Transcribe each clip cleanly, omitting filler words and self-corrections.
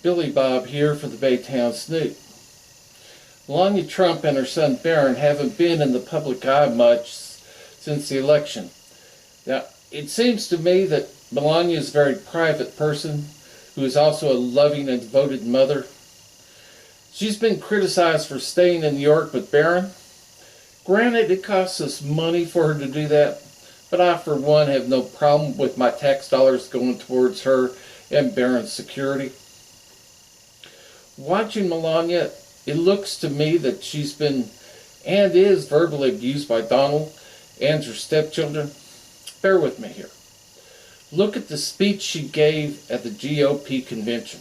Billy Bob here for the Baytown Snoop. Melania Trump and her son Barron haven't been in the public eye much since the election. Now, it seems to me that Melania is a very private person who is also a loving and devoted mother. She's been criticized for staying in New York with Barron. Granted, it costs us money for her to do that, but I, for one, have no problem with my tax dollars going towards her and Barron's security. Watching Melania, it looks to me that she's been and is verbally abused by Donald and her stepchildren. Bear with me here. Look at the speech she gave at the GOP convention.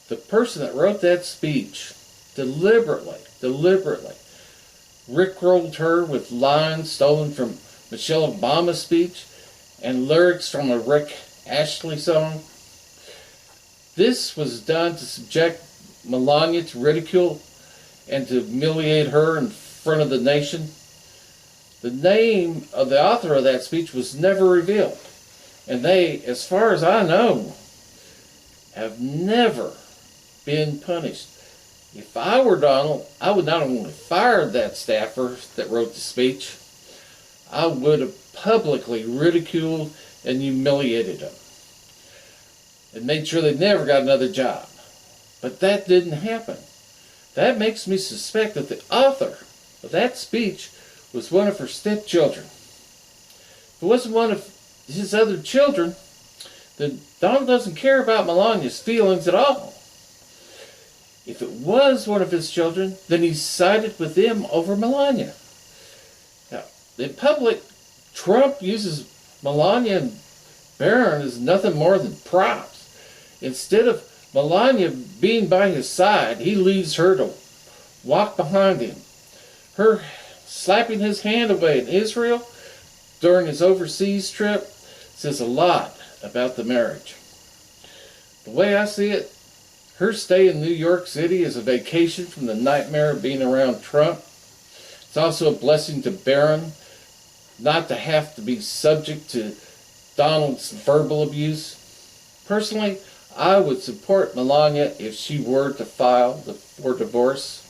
The person that wrote that speech deliberately rickrolled her with lines stolen from Michelle Obama's speech and lyrics from a Rick Astley song. This was done to subject Melania to ridicule and to humiliate her in front of the nation. The name of the author of that speech was never revealed, and they, as far as I know, have never been punished. If I were Donald, I would not only fire that staffer that wrote the speech, I would have publicly ridiculed and humiliated him and made sure they never got another job. But that didn't happen. That makes me suspect that the author of that speech was one of her stepchildren. If it wasn't one of his other children, then Donald doesn't care about Melania's feelings at all. If it was one of his children, then he sided with them over Melania. Now, in public, Trump uses Melania and Barron as nothing more than props. Instead of Melania being by his side, he leaves her to walk behind him. Her slapping his hand away in Israel during his overseas trip says a lot about the marriage. The way I see it, her stay in New York City is a vacation from the nightmare of being around Trump. It's also a blessing to Barron not to have to be subject to Donald's verbal abuse. Personally, I would support Melania if she were to file for divorce.